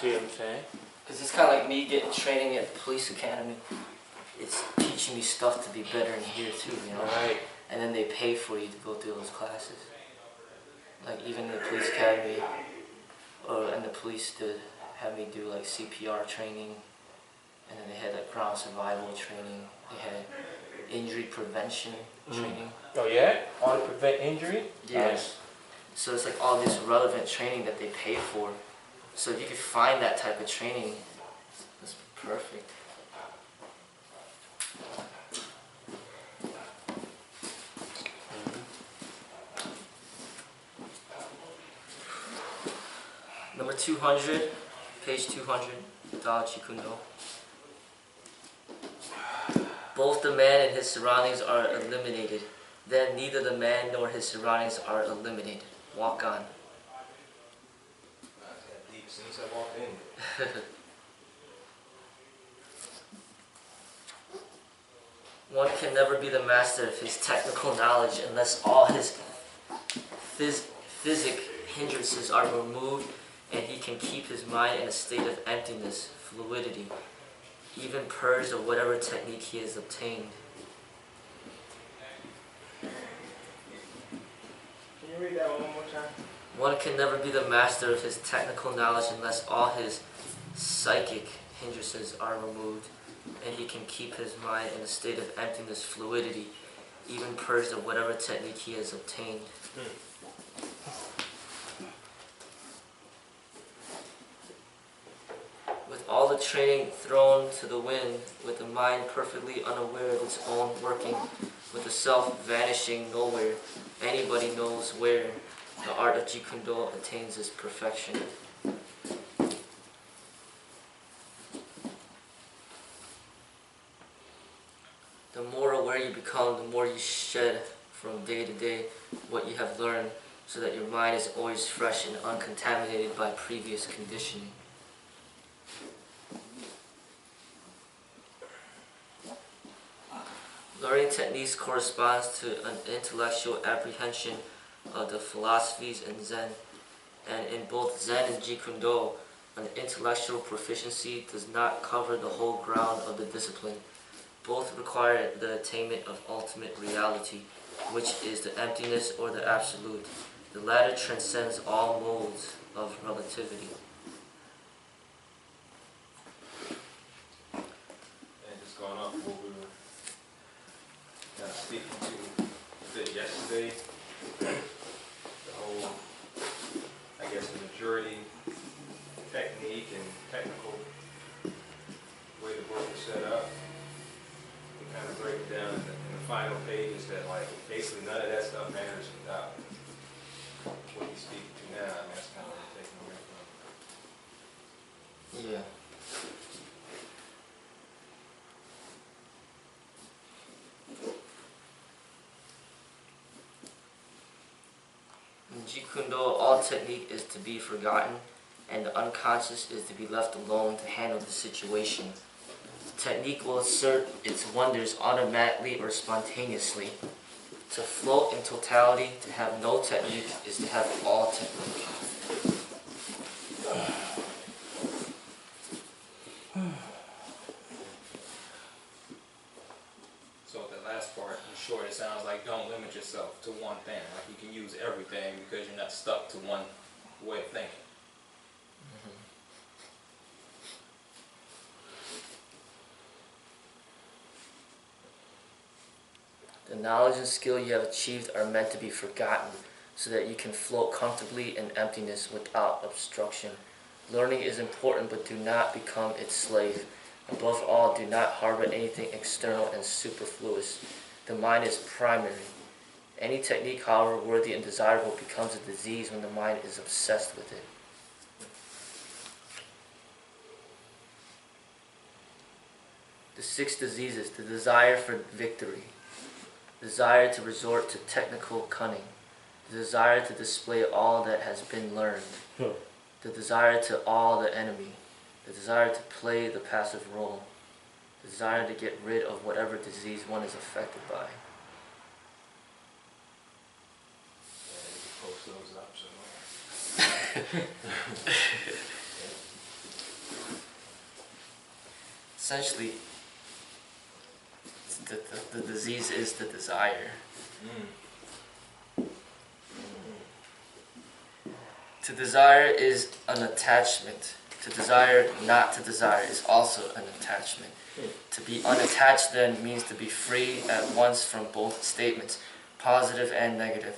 see what I'm saying? Because it's kind of like me getting training at the police academy. It's teaching me stuff to be better in here too, you know? Right. And then they pay for you to go through those classes. Like even the police academy, and the police did have me do like CPR training, and then they had like ground survival training. They had injury prevention training. Oh yeah? On to prevent injury? Yeah. Nice. So it's like all this relevant training that they pay for. So if you could find that type of training, it's perfect. Number 200, page 200, Tao of Jeet Kune. Both the man and his surroundings are eliminated. Then neither the man nor his surroundings are eliminated. Walk on. Deep since I walked in. One can never be the master of his technical knowledge unless all his physic hindrances are removed and he can keep his mind in a state of emptiness, fluidity, even purged of whatever technique he has obtained. Can you read that one more time? One can never be the master of his technical knowledge unless all his psychic hindrances are removed and he can keep his mind in a state of emptiness, fluidity, even purged of whatever technique he has obtained. With all the training thrown to the wind, with the mind perfectly unaware of its own working, with the self vanishing nowhere, anybody knows where the art of Jeet Kune attains its perfection. The more aware you become, the more you shed from day to day what you have learned, so that your mind is always fresh and uncontaminated by previous conditioning. Learning techniques corresponds to an intellectual apprehension of the philosophies in Zen, and in both Zen and Jeet Kune Do, an intellectual proficiency does not cover the whole ground of the discipline. Both require the attainment of ultimate reality, which is the emptiness or the absolute. The latter transcends all modes of relativity. And just going off what we were kind of speaking to a bit yesterday, the whole, I guess, the majority technique and technical way the book is set up. We kind of break it down in the final pages that, like, basically none of that stuff matters without what he's speaking to now. I mean, that's kind of what I'm taking away from. Yeah. In Jeet Kune Do, all technique is to be forgotten, and the unconscious is to be left alone to handle the situation. Technique will assert its wonders automatically or spontaneously. To float in totality, to have no technique, is to have all technique. So the last part, in short, it sounds like don't limit yourself to one thing. Like you can use everything because you're not stuck to one way of thinking. The knowledge and skill you have achieved are meant to be forgotten, so that you can float comfortably in emptiness without obstruction. Learning is important, but do not become its slave. Above all, do not harbor anything external and superfluous. The mind is primary. Any technique, however worthy and desirable, becomes a disease when the mind is obsessed with it. The 6 diseases: the desire for victory, desire to resort to technical cunning, the desire to display all that has been learned, the desire to awe the enemy, the desire to play the passive role, the desire to get rid of whatever disease one is affected by. Post those up, so. essentially, the disease is the desire. To desire is an attachment. To desire not to desire is also an attachment. To be unattached then means to be free at once from both statements, positive and negative.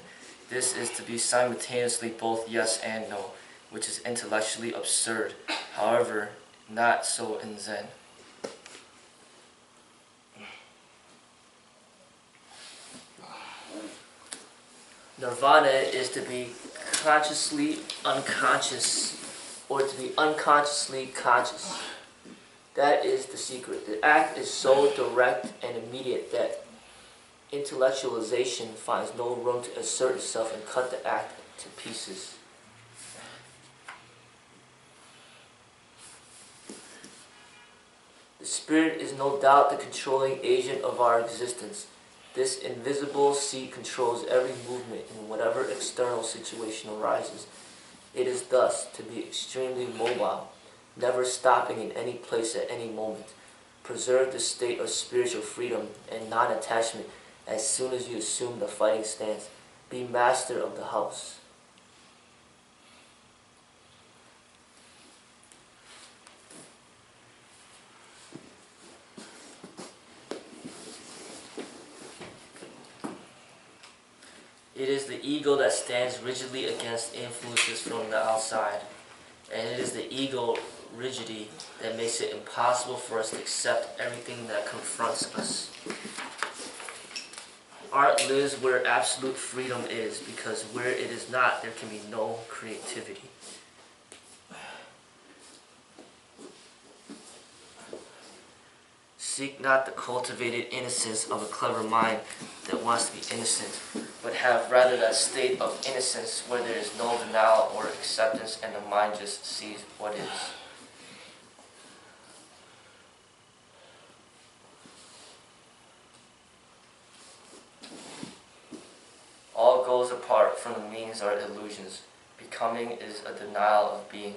This is to be simultaneously both yes and no, which is intellectually absurd. However, not so in Zen. Nirvana is to be consciously unconscious, or to be unconsciously conscious. That is the secret. The act is so direct and immediate that intellectualization finds no room to assert itself and cut the act to pieces. The spirit is no doubt the controlling agent of our existence. This invisible seat controls every movement in whatever external situation arises. It is thus to be extremely mobile, never stopping in any place at any moment. Preserve the state of spiritual freedom and non-attachment as soon as you assume the fighting stance. Be master of the house. It is the ego that stands rigidly against influences from the outside. And it is the ego rigidity that makes it impossible for us to accept everything that confronts us. Art lives where absolute freedom is, because where it is not, there can be no creativity. Seek not the cultivated innocence of a clever mind that wants to be innocent, but have rather that state of innocence where there is no denial or acceptance and the mind just sees what is. All goes apart from the means are illusions. Becoming is a denial of being.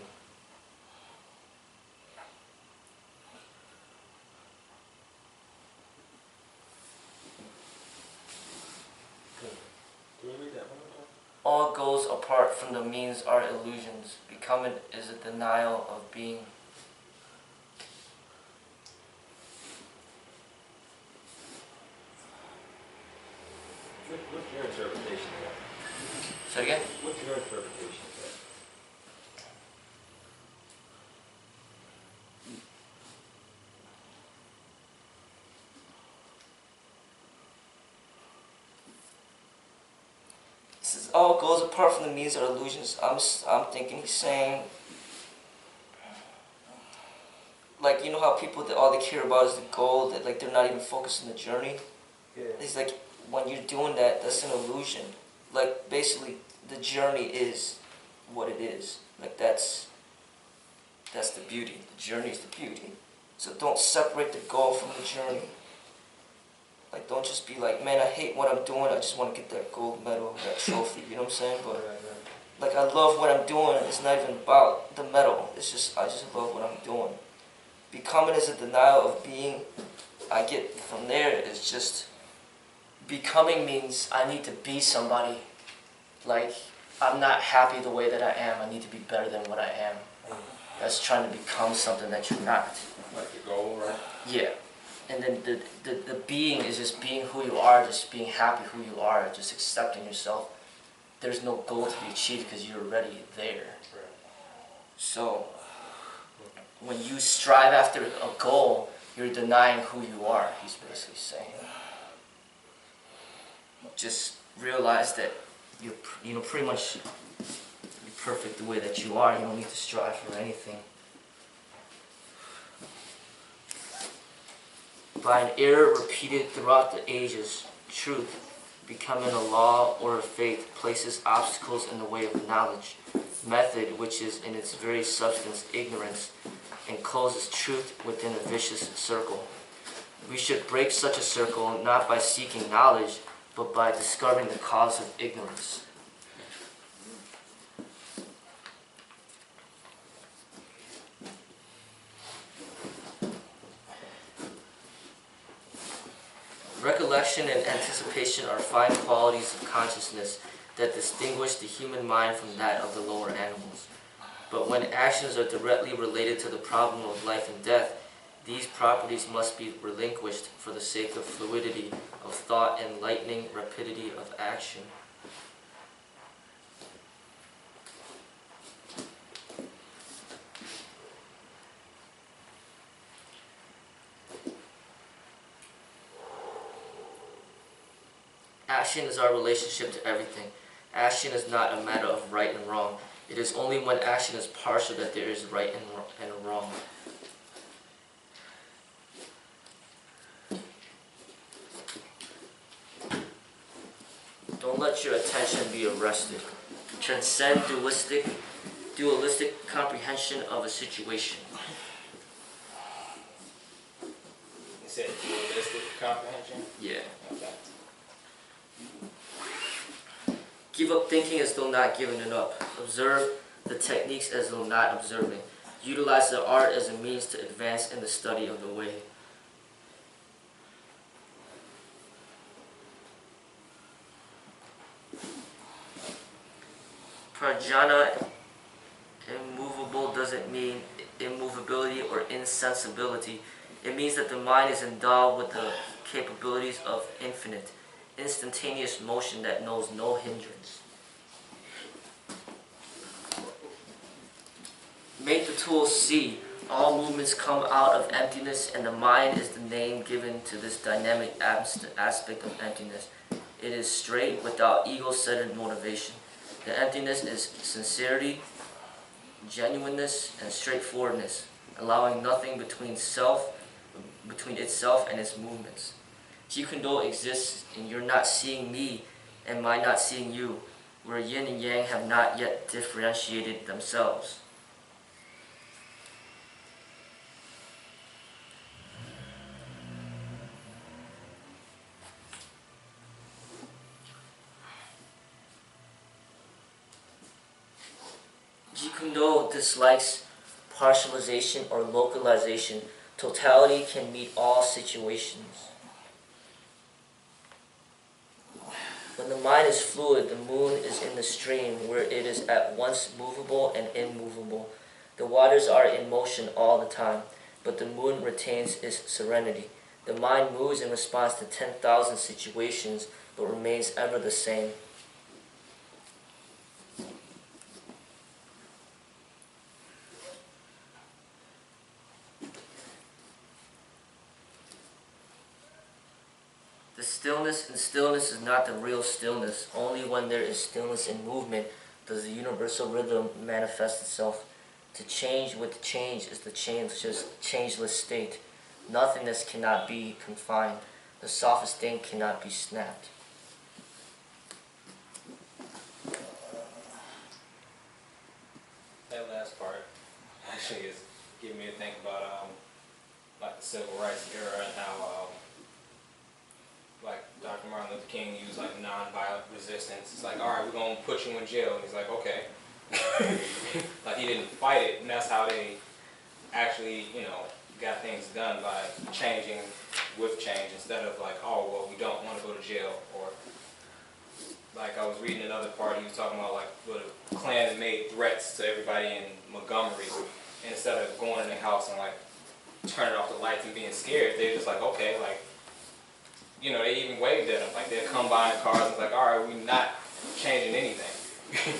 All goes apart from the means are illusions. Becoming is a denial of being. What's your interpretation of that? Say again? What's your interpretation of that? It says all goes apart from the means are illusions. I'm thinking he's saying, like, you know how people that all they care about is the goal, that like they're not even focused on the journey. Yeah. It's like when you're doing that, that's an illusion. Like basically, the journey is what it is. Like that's the beauty. The journey is the beauty. So don't separate the goal from the journey. Like don't just be like, man, I hate what I'm doing. I just want to get that gold medal, that trophy. You know what I'm saying? But like I love what I'm doing. It's not even about the medal. It's just I just love what I'm doing. Becoming is a denial of being. I get from there. It's just becoming means I need to be somebody. Like I'm not happy the way that I am. I need to be better than what I am. That's trying to become something that you're not. Like the goal, right? Yeah. And then the being is just being who you are, just being happy who you are, just accepting yourself. There's no goal to be achieved because you're already there. Right. So when you strive after a goal, you're denying who you are, he's basically saying. Just realize that you're pretty much you're perfect the way that you are. You don't need to strive for anything. By an error repeated throughout the ages, truth, becoming a law or a faith, places obstacles in the way of knowledge. Method, which is in its very substance ignorance, encloses truth within a vicious circle. We should break such a circle not by seeking knowledge, but by discovering the cause of ignorance. Recollection and anticipation are fine qualities of consciousness that distinguish the human mind from that of the lower animals. But when actions are directly related to the problem of life and death, these properties must be relinquished for the sake of fluidity of thought and lightning rapidity of action. Action is our relationship to everything. Action is not a matter of right and wrong. It is only when action is partial that there is right and wrong. Don't let your attention be arrested. Transcend dualistic comprehension of a situation. You said dualistic comprehension? Yeah. Okay. Give up thinking as though not giving it up. Observe the techniques as though not observing. Utilize the art as a means to advance in the study of the way. Prajna, immovable, doesn't mean immovability or insensibility. It means that the mind is endowed with the capabilities of infinite, instantaneous motion that knows no hindrance. Make the tools see. All movements come out of emptiness, and the mind is the name given to this dynamic aspect of emptiness. It is straight, without ego-centered motivation. The emptiness is sincerity, genuineness, and straightforwardness, allowing nothing between itself and its movements. Jeet Kune exists in your not seeing me and my not seeing you, where yin and yang have not yet differentiated themselves. Jeet Kune dislikes partialization or localization. Totality can meet all situations. When the mind is fluid, the moon is in the stream where it is at once movable and immovable. The waters are in motion all the time, but the moon retains its serenity. The mind moves in response to 10,000 situations, but remains ever the same. The stillness in stillness is not the real stillness. Only when there is stillness in movement does the universal rhythm manifest itself. To change with change is the changeless state. Nothingness cannot be confined. The softest thing cannot be snapped. That last part actually is giving me to think about like the civil rights era and how like Dr. Martin Luther King used like nonviolent resistance. It's like, all right, we're gonna put you in jail. And he's like, okay. Like he didn't fight it, and that's how they actually, got things done by changing with change instead of like, oh well, we don't want to go to jail. Or like I was reading another part, he was talking about like the Klan had made threats to everybody in Montgomery, and instead of going in their house and like turning off the lights and being scared, they're just like, okay, like. They even waved at them. Like, they'd come by in cars and it's like, all right, we're not changing anything.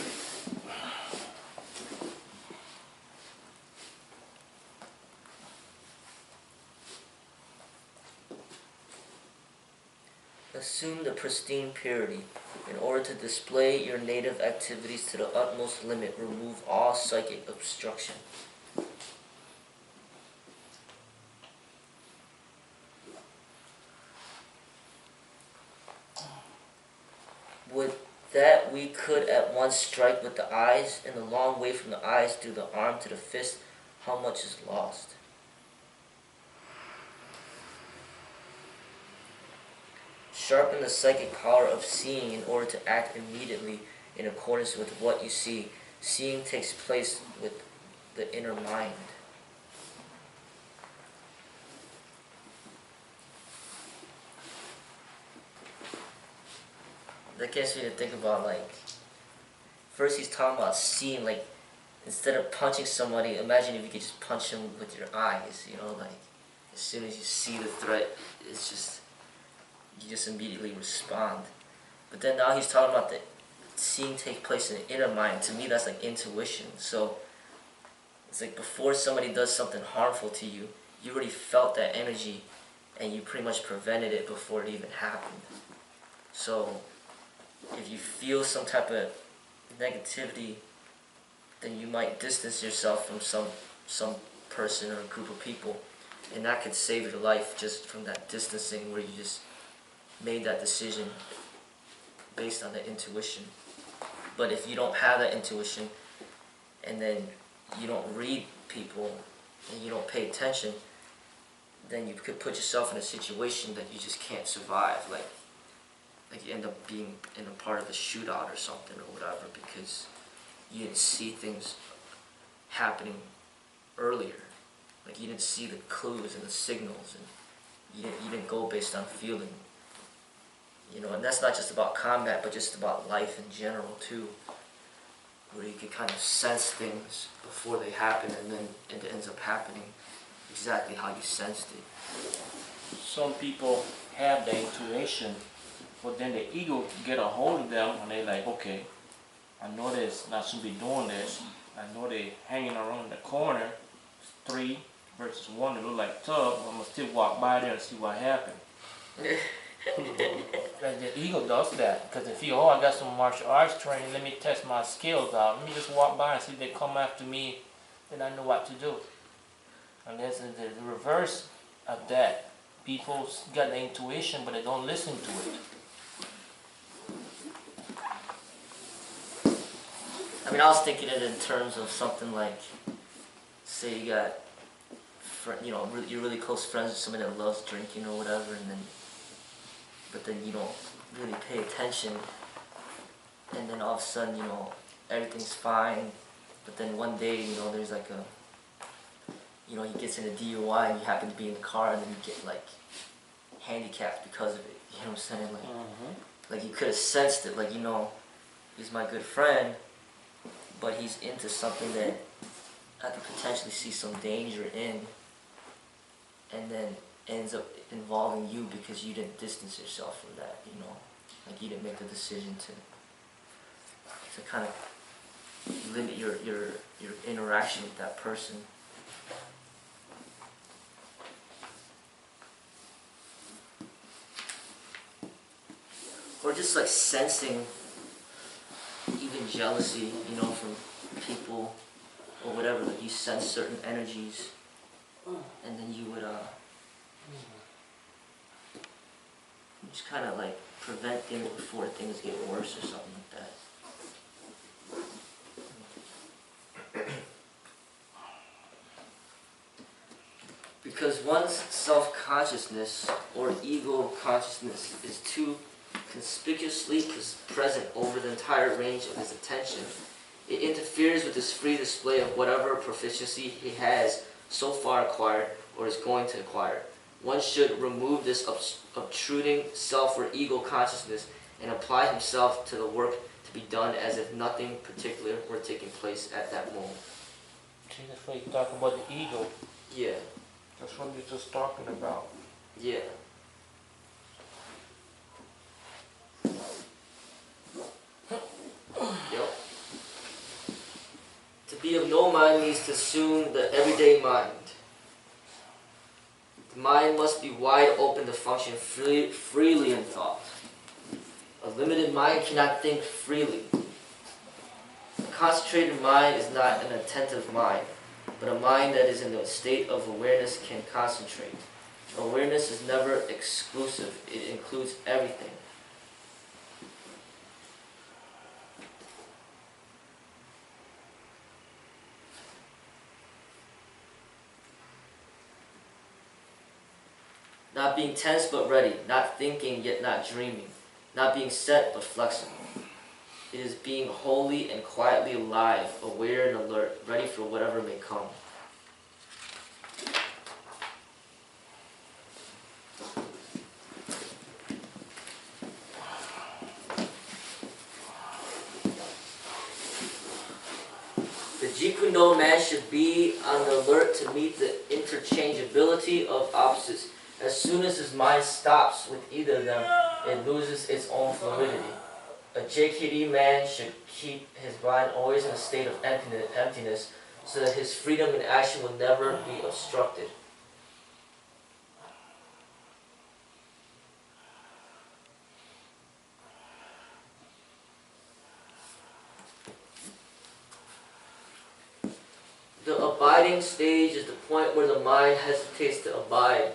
Assume the pristine purity. In order to display your native activities to the utmost limit, remove all psychic obstruction. Would that we could at once strike with the eyes, and the long way from the eyes do the arm to the fist, how much is lost? Sharpen the psychic power of seeing in order to act immediately in accordance with what you see. Seeing takes place with the inner mind. that gets me to think about, like, first he's talking about seeing, like, instead of punching somebody, imagine if you could just punch him with your eyes, you know, like, as soon as you see the threat, it's just, you just immediately respond. But then now he's talking about the seeing take place in the inner mind. To me, that's like intuition. So it's like before somebody does something harmful to you, you already felt that energy and you pretty much prevented it before it even happened. So if you feel some type of negativity, then you might distance yourself from some person or group of people, and that could save your life just from that distancing where you just made that decision based on the intuition. But if you don't have that intuition, and then you don't read people, and you don't pay attention, then you could put yourself in a situation that you just can't survive. Like you end up being in a part of a shootout or something or whatever, because you didn't see things happening earlier. Like you didn't see the clues and the signals, and you didn't go based on feeling. You know, and that's not just about combat, but just about life in general too, where you can kind of sense things before they happen, and then it ends up happening exactly how you sensed it. Some people have the intuition, but then the ego get a hold of them, and they like, okay, I know this, not should be doing this. I know they hanging around the corner, 3 versus 1, it look like tough. I'm gonna still walk by there and see what happened. And the ego does that, because if you, oh, I got some martial arts training, let me test my skills out. Let me just walk by and see if they come after me, then I know what to do. And there's the reverse of that. People got the intuition, but they don't listen to it. I mean, I was thinking it in terms of something like, say you got, you're really close friends with somebody that loves drinking or whatever, but then you don't really pay attention, and then all of a sudden, everything's fine, but then one day, there's like he gets in a DUI and you happen to be in the car, and then you get like handicapped because of it. You know what I'm saying? Like you could have sensed it, like, he's my good friend, but he's into something that I could potentially see some danger in, and then ends up involving you because you didn't distance yourself from that, like you didn't make the decision to kind of limit your interaction with that person. Or just like sensing even jealousy, from people or whatever, like you sense certain energies, and then you would just kind of like prevent things before things get worse or something like that. Because one's self-consciousness or ego consciousness is too conspicuously present over the entire range of his attention, it interferes with his free display of whatever proficiency he has so far acquired or is going to acquire. One should remove this obtruding self or ego consciousness and apply himself to the work to be done as if nothing particular were taking place at that moment. See, that's why you talk about the ego. Yeah. That's what you're just talking about. Yeah. Yep. To be of no mind means to assume the everyday mind. The mind must be wide open to function freely in thought. A limited mind cannot think freely. A concentrated mind is not an attentive mind, but a mind that is in a state of awareness can concentrate. Awareness is never exclusive. It includes everything. Not being tense but ready, not thinking yet not dreaming, not being set but flexible. It is being wholly and quietly alive, aware and alert, ready for whatever may come. Kune man should be on the alert to meet the interchangeability of opposites. As soon as his mind stops with either of them, it loses its own fluidity. A JKD man should keep his mind always in a state of emptiness so that his freedom in action will never be obstructed. The abiding stage is the point where the mind hesitates to abide.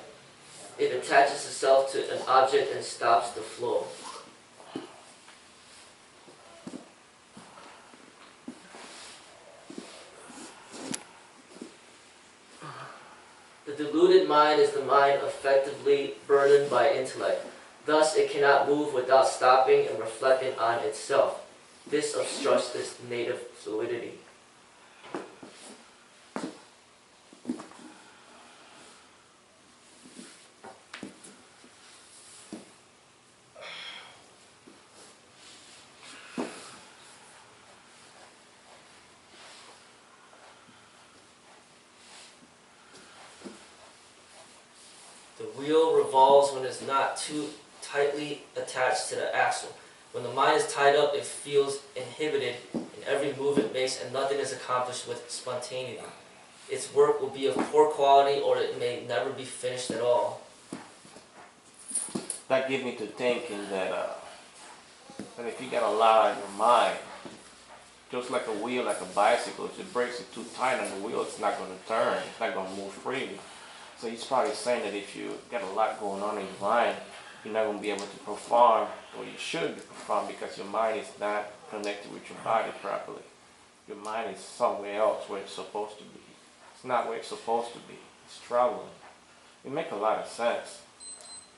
It attaches itself to an object and stops the flow. The deluded mind is the mind effectively burdened by intellect. Thus, it cannot move without stopping and reflecting on itself. This obstructs its native fluidity. The wheel revolves when it's not too tightly attached to the axle. When the mind is tied up, it feels inhibited in every move it makes and nothing is accomplished with spontaneity. Its work will be of poor quality or it may never be finished at all. That gives me to thinking that if you got a lot on your mind, just like a wheel, like a bicycle, if it breaks it too tight on the wheel, it's not going to turn, it's not going to move freely. So he's probably saying that if you got a lot going on in your mind, you're not going to be able to perform, or you should perform, because your mind is not connected with your body properly. Your mind is somewhere else where it's supposed to be. It's not where it's supposed to be. It's traveling. It makes a lot of sense.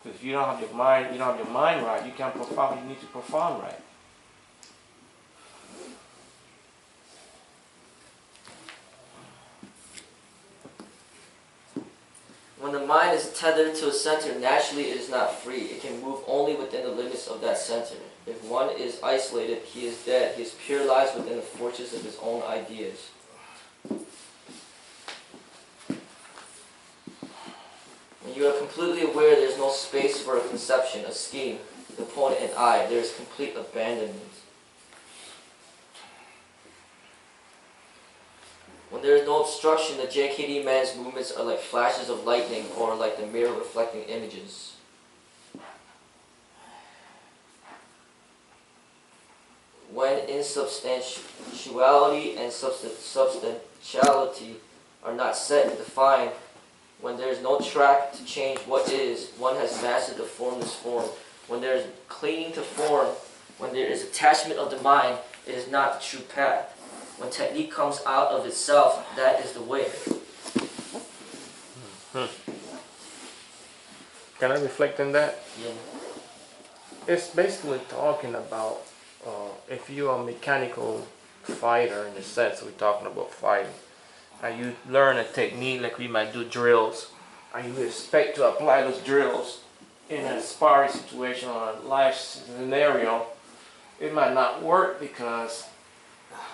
Because if you don't have your mind, right, you can't perform. You need to perform right. When the mind is tethered to a center, naturally it is not free. It can move only within the limits of that center. If one is isolated, he is dead. He is paralyzed within the fortress of his own ideas. When you are completely aware, there is no space for a conception, a scheme, the opponent and I. There is complete abandonment. When there is no obstruction, the JKD man's movements are like flashes of lightning or like the mirror reflecting images. When insubstantiality and substantiality are not set and defined, when there is no track to change what is, one has mastered the formless form. When there is clinging to form, when there is attachment of the mind, it is not the true path. When technique comes out of itself, that is the way. Can I reflect on that? Yeah. It's basically talking about if you're a mechanical fighter, in the sense we're talking about fighting, and you learn a technique like we might do drills, and you expect to apply those drills in a sparring situation or a life scenario, it might not work because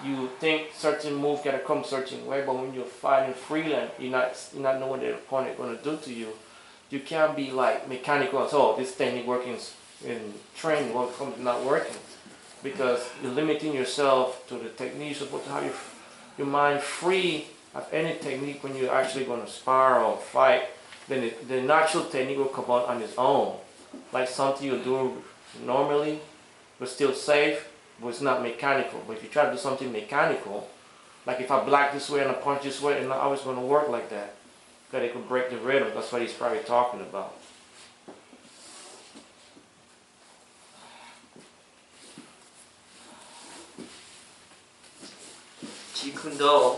you think certain moves gotta come certain way, but when you're fighting freelance, you're not knowing what the opponent gonna do to you. You can't be like mechanical. So this technique working in training, what comes not working, because you're limiting yourself to the technique. You're supposed to have your mind free of any technique when you're actually going to spar or fight. Then the natural technique will come out on its own, like something you're doing normally, but still safe. But it's not mechanical. But if you try to do something mechanical, like if I block this way and I punch this way, it's not always going to work like that. Because it could break the rhythm. That's what he's probably talking about. Jeet Kune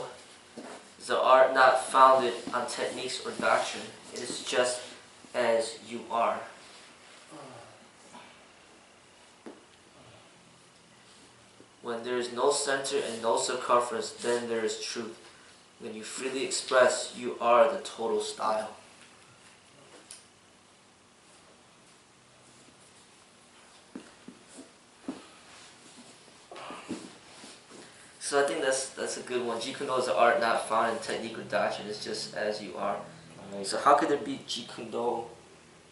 is an art not founded on techniques or doctrine. It is just as you are. When there is no center and no circumference, then there is truth. When you freely express, you are the total style. So I think that's a good one. Jeet Kune Do is an art not found in technique or doctrine. It's just as you are. So how could there be Jeet Kune Do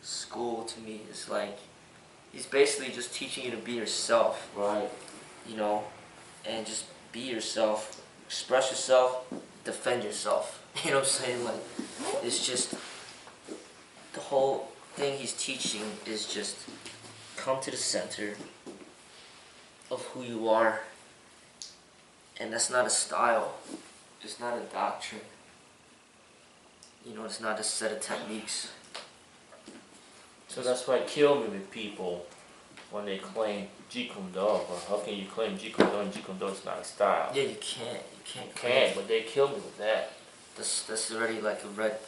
school to me? It's like he's basically just teaching you to be yourself. Right. You know, and just be yourself, express yourself, defend yourself. You know what I'm saying? Like, it's just, the whole thing he's teaching is just come to the center of who you are. And that's not a style. It's not a doctrine. You know, it's not a set of techniques. So that's why it killed me with people when they claim Jeet Kune Do. Well, how can you claim Jeet Kune Do and Jeet Kune Do is not a style? Yeah, you can't. You You can't, but they killed me with that. That's already like a red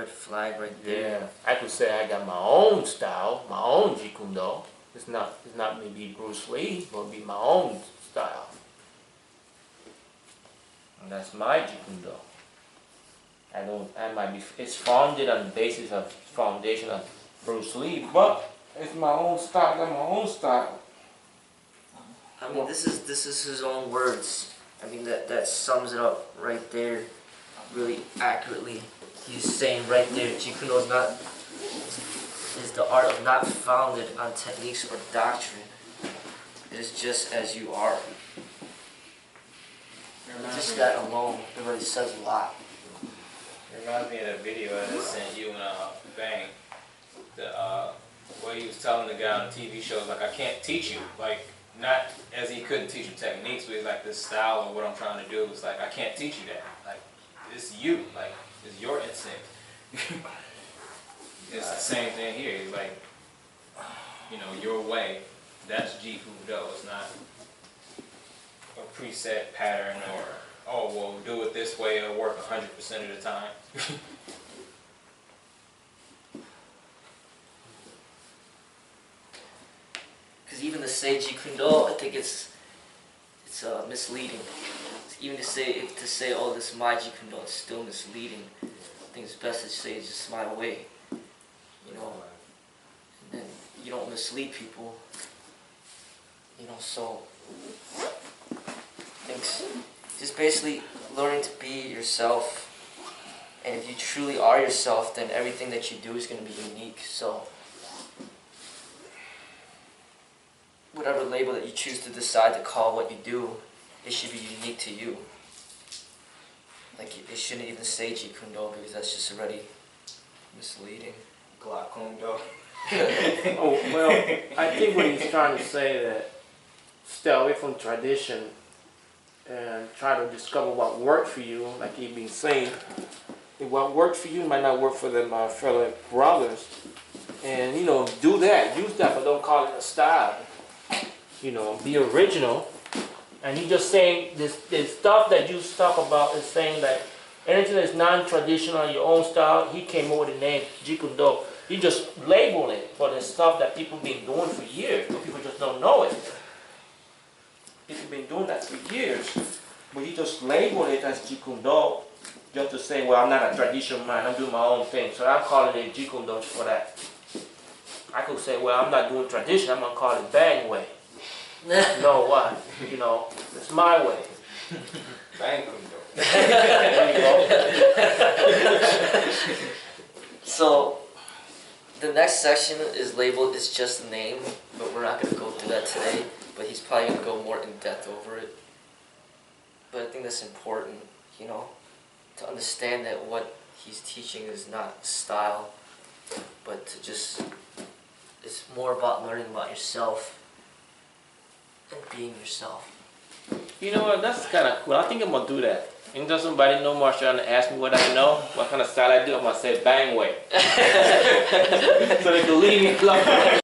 flag right there. Yeah, I could say I got my own style, my own Jeet Kune Do. It's not maybe Bruce Lee, but it'll be my own style. And that's my Jeet Kune Do. It's founded on the basis of foundation of Bruce Lee, but it's my own style. I got my own style. I mean, this is his own words. I mean, that sums it up right there, really accurately. He's saying right there, Jeet Kune Do is the art of not founded on techniques or doctrine. It is just as you are. Just that alone, it really says a lot. It reminds me of that video that I sent you and Bang. The where he was telling the guy on the TV shows, like, I can't teach you. Like, not as he couldn't teach you techniques, but he's like, this style of what I'm trying to do. It's like, I can't teach you that. Like, it's you. Like, it's your instinct. It's the same thing here. He's like, you know, your way. That's Jeet Kune Do. It's not a preset pattern or, oh, well, do it this way, it'll work 100% of the time. Because even to say Jeet Kune Do, I think it's misleading. Even to say, oh, this is my Jeet Kune Do, it's still misleading. I think it's best to say it's just my way. You know, and then you don't mislead people. You know, so I think just basically learning to be yourself. And if you truly are yourself, then everything that you do is going to be unique. So whatever label that you choose to decide to call what you do, it should be unique to you. Like, it shouldn't even say Jeet Kune Do, because that's just already misleading. Glock Kune Do. Oh, well, I think what he's trying to say that stay away from tradition and try to discover what worked for you, like he's been saying. What worked for you might not work for them fellow brothers. And, you know, do that. Use that, but don't call it a style. You know, be original. And he's just saying this stuff that you talk about is saying that anything that's non-traditional, your own style, he came up with the name Jeet Kune Do. He just labeled it for the stuff that people been doing for years, but people just don't know it. People been doing that for years, but he just labeled it as Jeet Kune Do, just to say, well, I'm not a traditional man, I'm doing my own thing, so I'm calling it Jeet Kune Do for that. I could say, well, I'm not doing tradition, I'm gonna call it Bang Way. No, why? You know, it's my way. Bang Kune Do. There you go. So the next section is labeled, it's just a name, but we're not going to go through that today, but he's probably going to go more in depth over it. But I think that's important, you know, to understand that what he's teaching is not style, but to just, it's more about learning about yourself and being yourself. You know what, that's kind of cool. I think I'm going to do that. Anytime somebody know martial art and ask me what I know, what kind of style I do, I'm going to say Bang Way. So they can leave me alone.